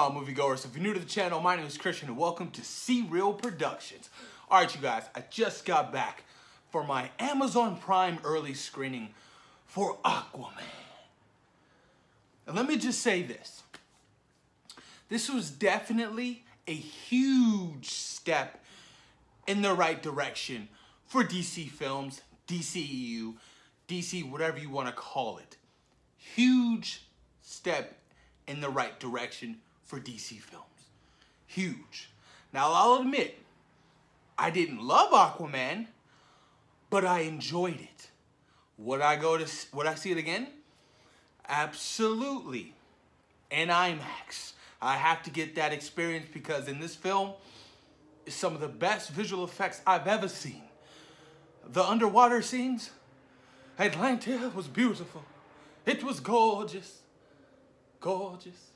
on, moviegoers? If you're new to the channel, my name is Christian and welcome to See Real Productions. Alright, you guys, I just got back for my Amazon Prime early screening for Aquaman. And let me just say this. This was definitely a huge step in the right direction for DC films, DCEU, DC, whatever you want to call it. Huge step in the right direction for DC films. Huge. Now, I'll admit, I didn't love Aquaman, but I enjoyed it. Would I see it again? Absolutely. In IMAX. I have to get that experience because in this film, it's some of the best visual effects I've ever seen. The underwater scenes, Atlanta was beautiful. It was gorgeous. Gorgeous.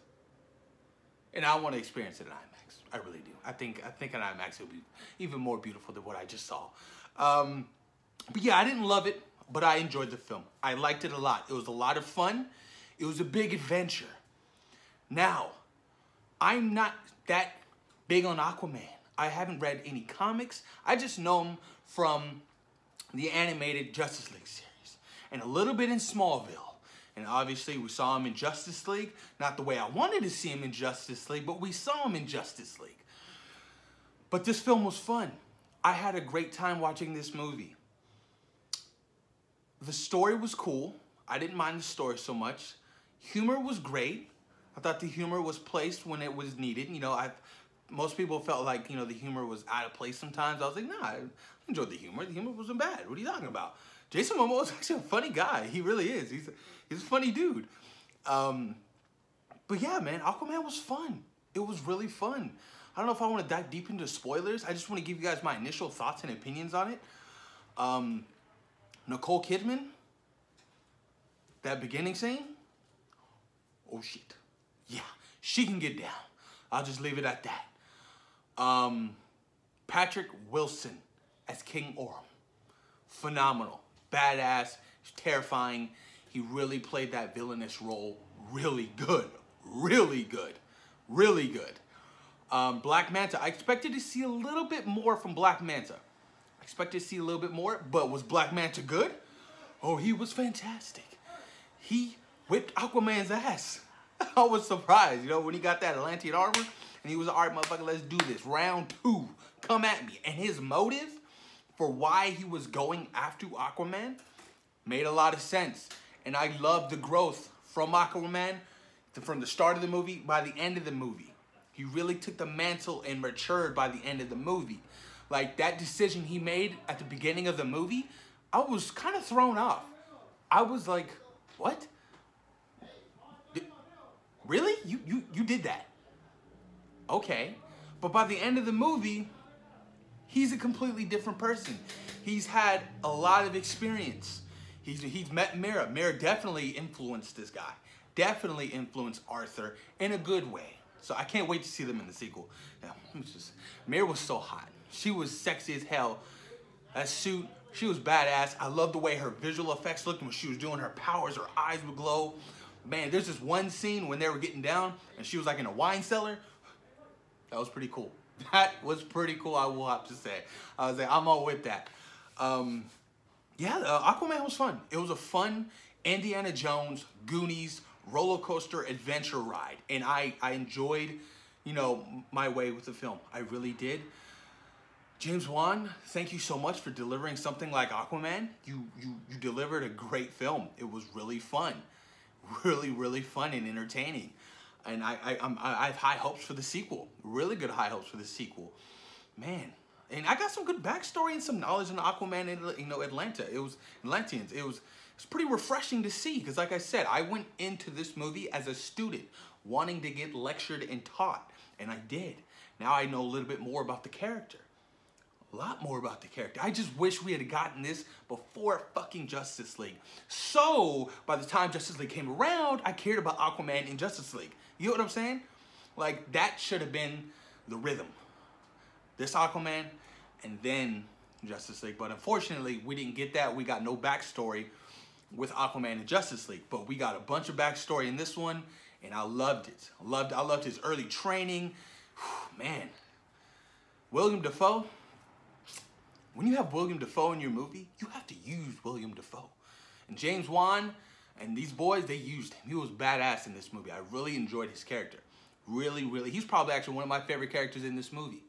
And I want to experience it in IMAX. I really do. I think in IMAX it'll be even more beautiful than what I just saw. But yeah, I didn't love it, but I enjoyed the film. I liked it a lot. It was a lot of fun. It was a big adventure. Now, I'm not that big on Aquaman. I haven't read any comics. I just know him from the animated Justice League series and a little bit in Smallville. And obviously, we saw him in Justice League. Not the way I wanted to see him in Justice League, but we saw him in Justice League. But this film was fun. I had a great time watching this movie. The story was cool. I didn't mind the story so much. Humor was great. I thought the humor was placed when it was needed. You know, most people felt like, you know, the humor was out of place sometimes. I was like, nah, I enjoyed the humor. The humor wasn't bad. What are you talking about? Jason Momoa is actually a funny guy. He really is. He's a funny dude. But yeah, man, Aquaman was fun. It was really fun. I don't know if I want to dive deep into spoilers. I just want to give you guys my initial thoughts and opinions on it. Nicole Kidman, that beginning scene, oh shit. Yeah, she can get down. I'll just leave it at that. Patrick Wilson as King Orm, phenomenal. Badass, terrifying. He really played that villainous role really good. Really good. Really good. Black Manta. I expected to see a little bit more from Black Manta. I expected to see a little bit more, but was Black Manta good? Oh, he was fantastic. He whipped Aquaman's ass. I was surprised, you know, when he got that Atlantean armor and he was like, all right, motherfucker, let's do this. Round 2, come at me. And his motive for why he was going after Aquaman made a lot of sense. And I loved the growth from Aquaman from the start of the movie by the end of the movie. He really took the mantle and matured by the end of the movie. Like that decision he made at the beginning of the movie, I was kind of thrown off. I was like, what? Really? You did that? Okay. But by the end of the movie, he's a completely different person. He's had a lot of experience. He's met Mera. Mera definitely influenced this guy. Definitely influenced Arthur in a good way. So I can't wait to see them in the sequel. Yeah, Mera was so hot. She was sexy as hell. That suit, she was badass. I love the way her visual effects looked when she was doing her powers. Her eyes would glow. Man, there's this one scene when they were getting down and she was like in a wine cellar. That was pretty cool. That was pretty cool, I will have to say. I was like, I'm all with that. Yeah, Aquaman was fun. It was a fun Indiana Jones, Goonies, roller coaster adventure ride. And I enjoyed, you know, my way with the film. I really did. James Wan, thank you so much for delivering something like Aquaman. You delivered a great film. It was really fun. Really, really fun and entertaining. And I have high hopes for the sequel. Really good high hopes for the sequel. Man. And I got some good backstory and some knowledge on Aquaman and, you know, Atlanta. It was Atlanteans. It was pretty refreshing to see. Because like I said, I went into this movie as a student wanting to get lectured and taught. And I did. Now I know a little bit more about the character. A lot more about the character. I just wish we had gotten this before fucking Justice League. So, by the time Justice League came around, I cared about Aquaman in Justice League. You know what I'm saying? Like, that should have been the rhythm. This Aquaman, and then Justice League. But unfortunately, we didn't get that. We got no backstory with Aquaman and Justice League. But we got a bunch of backstory in this one. and I loved it. I loved his early training. Whew, man, William Dafoe. When you have William Dafoe in your movie, you have to use William Dafoe. And James Wan and these boys, they used him. He was badass in this movie. I really enjoyed his character. Really, really. He's probably actually one of my favorite characters in this movie.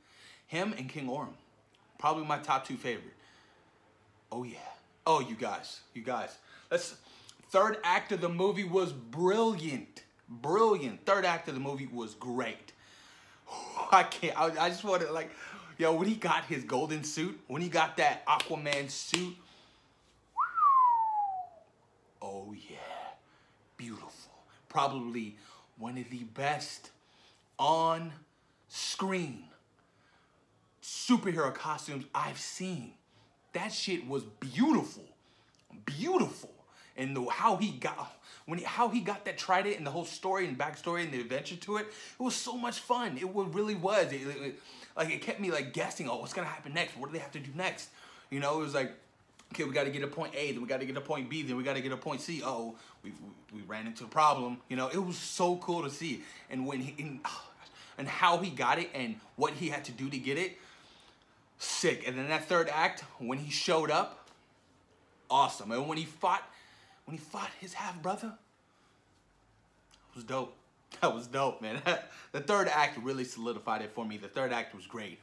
Him and King Orm. Probably my top 2 favorite. Oh, yeah. Oh, you guys. Third act of the movie was brilliant. Brilliant. Third act of the movie was great. I can't. I just wanted, like, yo, when he got his golden suit, when he got that Aquaman suit, oh, yeah. Beautiful. Probably one of the best on-screen superhero costumes I've seen. That shit was beautiful. Beautiful. And how he got that trident and the whole story and backstory and the adventure to it, it was so much fun. It really was. It kept me like guessing, oh, what's gonna happen next? What do they have to do next? You know, it was like, okay, we got to get to point A, then we got to get to point B, then we got to get to point C. Uh-oh, we ran into a problem. You know, it was so cool to see. And and how he got it and what he had to do to get it, sick. And then that third act, when he showed up, awesome. And when he fought his half brother, it was dope. That was dope, man. The third act really solidified it for me. The third act was great.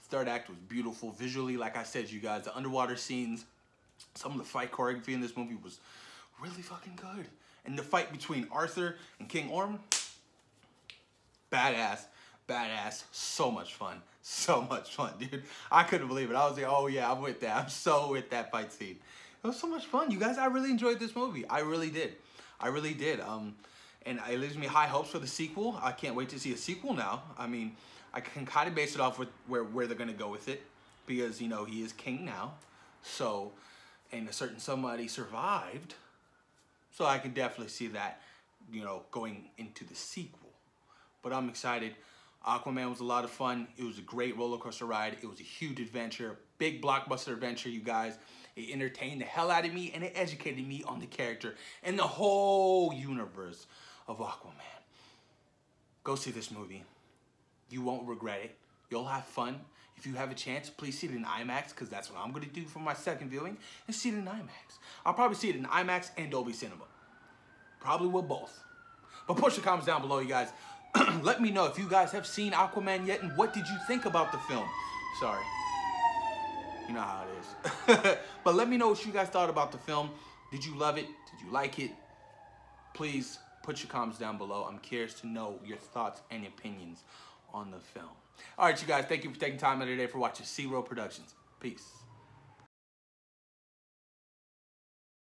The third act was beautiful visually. Like I said, you guys, the underwater scenes, some of the fight choreography in this movie was really fucking good. And the fight between Arthur and King Orm, badass. Badass. So much fun. So much fun, dude. I couldn't believe it. I was like, oh yeah, I'm with that. I'm so with that fight scene. It was so much fun. You guys, I really enjoyed this movie. I really did. I really did. And it leaves me high hopes for the sequel. I can't wait to see a sequel now. I mean, I can kind of base it off with where they're going to go with it. Because, you know, he is king now. So, and a certain somebody survived. So I can definitely see that, you know, going into the sequel. But I'm excited. Aquaman was a lot of fun. It was a great roller coaster ride. It was a huge adventure. Big blockbuster adventure, you guys. It entertained the hell out of me and it educated me on the character and the whole universe of Aquaman. Go see this movie. You won't regret it. You'll have fun. If you have a chance, please see it in IMAX, because that's what I'm going to do for my second viewing, and see it in IMAX. I'll probably see it in IMAX and Dolby Cinema. Probably with both. But push the comments down below, you guys. Let me know if you guys have seen Aquaman yet, and what did you think about the film? Sorry. You know how it is. But let me know what you guys thought about the film. Did you love it? Did you like it? Please put your comments down below. I'm curious to know your thoughts and opinions on the film. All right, you guys. Thank you for taking time out of your day for watching C-Row Productions. Peace.